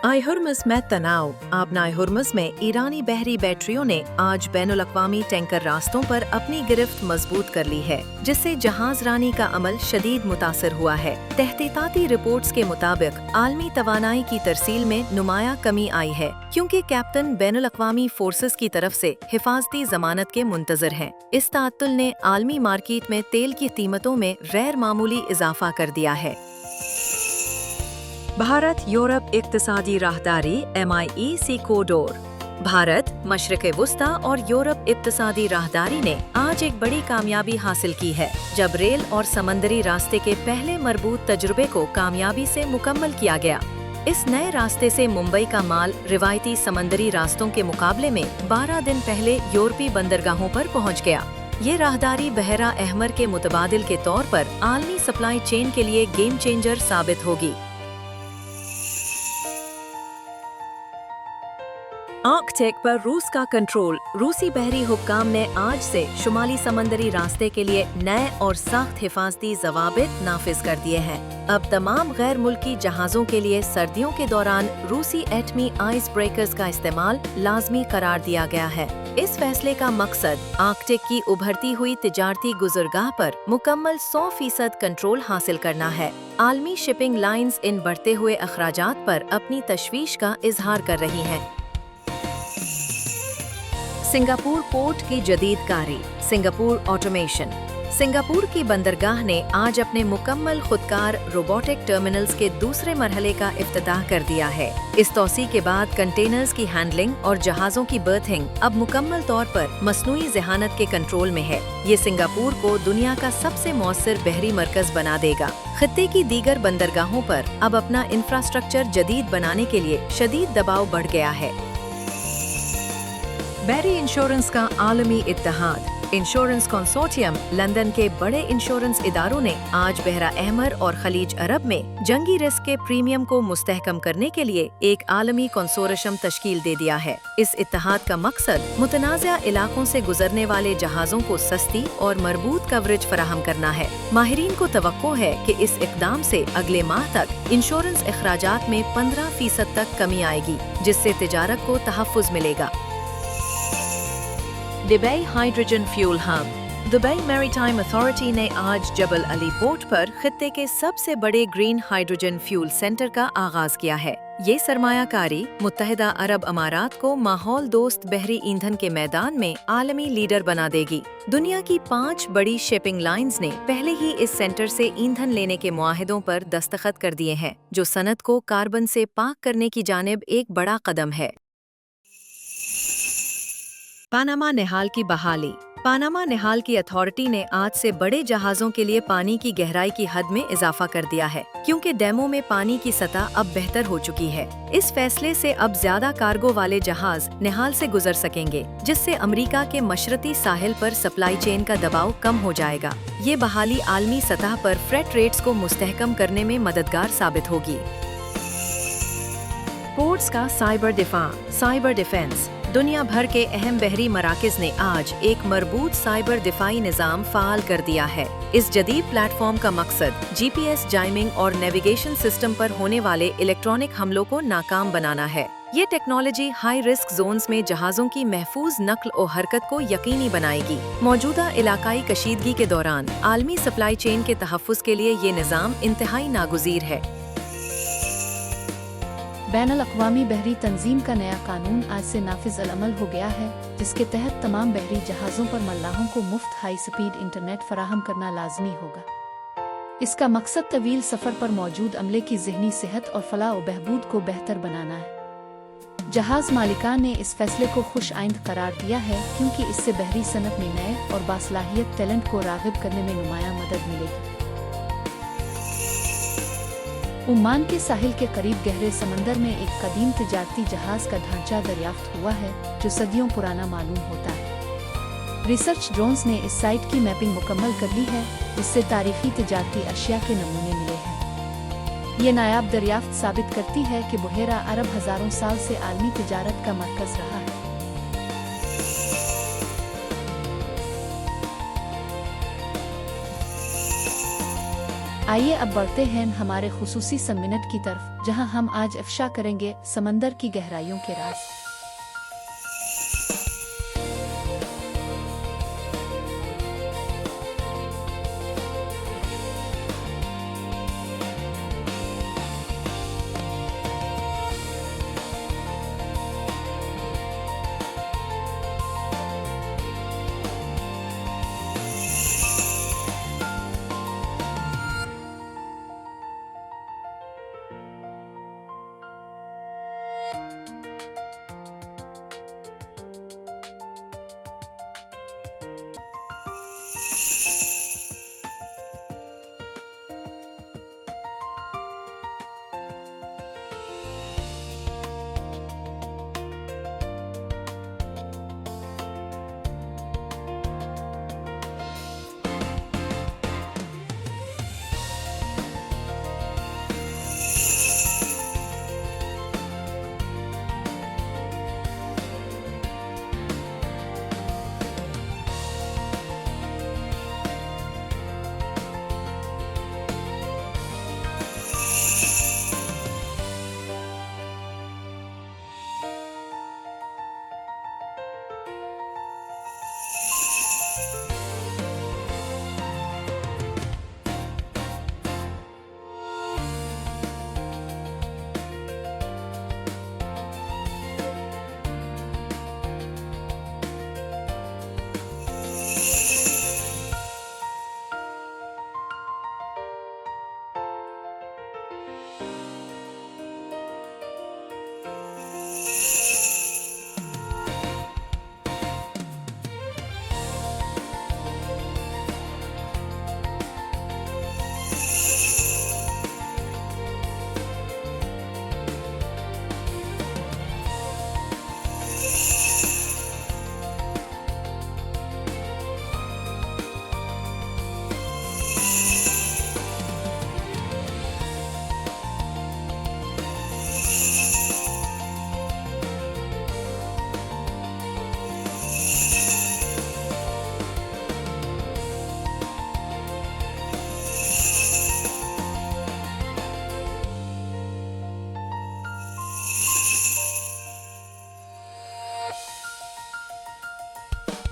आय Hormuz में तनाव। आबनाए Hormuz में ईरानी बहरी बैटरियों ने आज बैनुल-अक़वामी टैंकर रास्तों पर अपनी गिरफ्त मजबूत कर ली है, जिससे जहाज रानी का अमल शदीद मुतासर हुआ है। तहकीकाती रिपोर्ट्स के मुताबिक आलमी तवानाई की तरसील में नुमाया कमी आई है, क्योंकि कैप्टन बैनुल-अक़वामी फोर्सेस की तरफ से हिफाजती जमानत के मुंतजर हैं। इस ताअत्तुल ने आलमी मार्केट में तेल की कीमतों में गैर मामूली इजाफा कर दिया है। भारत यूरोप इक्तिसादी राहदारी MIEC कॉरिडोर। भारत, मशरिक़ वुस्ता और यूरोप इक्तिसादी राहदारी ने आज एक बड़ी कामयाबी हासिल की है, जब रेल और समंदरी रास्ते के पहले मरबूत तजुर्बे को कामयाबी से मुकम्मल किया गया। इस नए रास्ते से मुंबई का माल रिवायती समंदरी रास्तों के मुकाबले में 12 दिन पहले यूरोपी बंदरगाहों पर पहुंच गया। ये राहदारी बहरा अहमर के मुतबादिल के तौर पर आलमी सप्लाई चेन के लिए गेम चेंजर साबित होगी। आर्कटिक पर रूस का कंट्रोल। रूसी बहरी हुक्काम ने आज से शुमाली समंदरी रास्ते के लिए नए और सख्त हिफाजती ज़वाबित नाफिज कर दिए हैं। अब तमाम गैर मुल्की जहाज़ों के लिए सर्दियों के दौरान रूसी एटमी आइस ब्रेकर्स का इस्तेमाल लाजमी करार दिया गया है। इस फैसले का मकसद आर्कटिक की उभरती हुई तिजारती गुज़रगाह पर मुकम्मल 100% कंट्रोल हासिल करना है। आलमी शिपिंग लाइन्स इन बढ़ते हुए अखराजात पर अपनी तशवीश का इजहार कर रही हैं। सिंगापुर पोर्ट की जदीद कारी। Singapore automation. सिंगापुर की बंदरगाह ने आज अपने मुकम्मल खुदकार रोबोटिक टर्मिनल्स के दूसरे मरहले का इफ्तिताह कर दिया है। इस तौसी के बाद कंटेनर्स की हैंडलिंग और जहाज़ों की बर्थिंग अब मुकम्मल तौर पर मसनूई ज़हानत के कंट्रोल में है। ये सिंगापुर को दुनिया का सबसे मौसर बहरी मरकज बना देगा। खित्ते की दीगर बंदरगाहों पर अब अपना इंफ्रास्ट्रक्चर जदीद बनाने के लिए शदीद दबाव बढ़ गया है। बहरी इंश्योरेंस का आलमी इत्तेहाद। इंश्योरेंस कंसोर्टियम लंदन के बड़े इंश्योरेंस इदारों ने आज बहरा अहमर और खलीज अरब में जंगी रिस्क के प्रीमियम को मुस्तहकम करने के लिए एक आलमी कंसोर्शियम तश्कील दे दिया है। इस इत्तेहाद का मकसद मुतनाज़ा इलाकों से गुजरने वाले जहाज़ों को सस्ती और मरबूत कवरेज फराहम करना है। माहिरीन को तवक्को है कि इस इक़दाम से अगले माह तक इंश्योरेंस अखराजात में 15% तक कमी आएगी, जिससे तिजारत को तहफ़्फ़ुज़ मिलेगा। Dubai hydrogen fuel hub. Dubai maritime authority ने आज जबल अली पोर्ट पर खित्ते के सबसे बड़े ग्रीन हाइड्रोजन फ्यूल सेंटर का आगाज किया है। ये सरमायाकारी मुत्तहिदा अरब अमारात को माहौल दोस्त बहरी ईंधन के मैदान में आलमी लीडर बना देगी। दुनिया की 5 बड़ी शिपिंग लाइंस ने पहले ही इस सेंटर से ईंधन लेने के मुआहिदों पर दस्तखत कर दिए हैं, जो सनत को कार्बन से पाक करने की जानिब एक बड़ा कदम है। पानामा निहाल की बहाली। पानामा निहाल की अथॉरिटी ने आज से बड़े जहाज़ों के लिए पानी की गहराई की हद में इजाफा कर दिया है, क्योंकि डैमों में पानी की सतह अब बेहतर हो चुकी है। इस फैसले से अब ज्यादा कार्गो वाले जहाज निहाल से गुजर सकेंगे, जिससे अमेरिका के मशरकी साहिल पर सप्लाई चेन का दबाव कम हो जाएगा। ये बहाली आलमी सतह पर फ्रेट रेट्स को मुस्तहकम करने में मददगार साबित होगी। पोर्ट्स का साइबर डिफेंस। दुनिया भर के अहम बहरी मराकज़ ने आज एक मरबूत साइबर दिफाई निज़ाम फ़ाल कर दिया है। इस जदीद प्लेटफॉर्म का मकसद GPS जाइमिंग और नेविगेशन सिस्टम पर होने वाले इलेक्ट्रॉनिक हमलों को नाकाम बनाना है। ये टेक्नोलॉजी हाई रिस्क जोन्स में जहाज़ों की महफूज नक्ल और हरकत को यकीनी बनाएगी। मौजूदा इलाकाई कशीदगी के दौरान आलमी सप्लाई चेन के तहफ़्फ़ुज़ के लिए ये निज़ाम इंतहाई नागुज़ीर है। बैनुल-अक़वामी बहरी तंजीम का नया कानून आज से नाफिज अल-अमल हो गया है, जिसके तहत तमाम बहरी जहाज़ों पर मल्लाहों को मुफ्त हाई स्पीड इंटरनेट फराहम करना लाजमी होगा। इसका मकसद तवील सफ़र पर मौजूद अमले की ज़हनी सेहत और फलाह व बहबूद को बेहतर बनाना है। जहाज़ मालिकान ने इस फैसले को खुश आइंद करार दिया है, क्योंकि इससे बहरी सनत में नए और बासलाहियत टैलेंट को राग़िब करने में नुमायां मदद मिलेगी। ओमान के साहिल के करीब गहरे समंदर में एक कदीम तिजारती जहाज का ढांचा दरियाफ्त हुआ है, जो सदियों पुराना मालूम होता है। रिसर्च ड्रोन्स ने इस साइट की मैपिंग मुकम्मल कर ली है, जिससे तारीखी तिजारती अशिया के नमूने मिले हैं। ये नायाब दरियाफ्त साबित करती है कि बहेरा अरब हजारों साल से आलमी तिजारत का मरकज रहा है। आइए अब बढ़ते हैं हमारे खुसूसी 100 मिनट की तरफ, जहां हम आज अफशा करेंगे समंदर की गहराइयों के राज।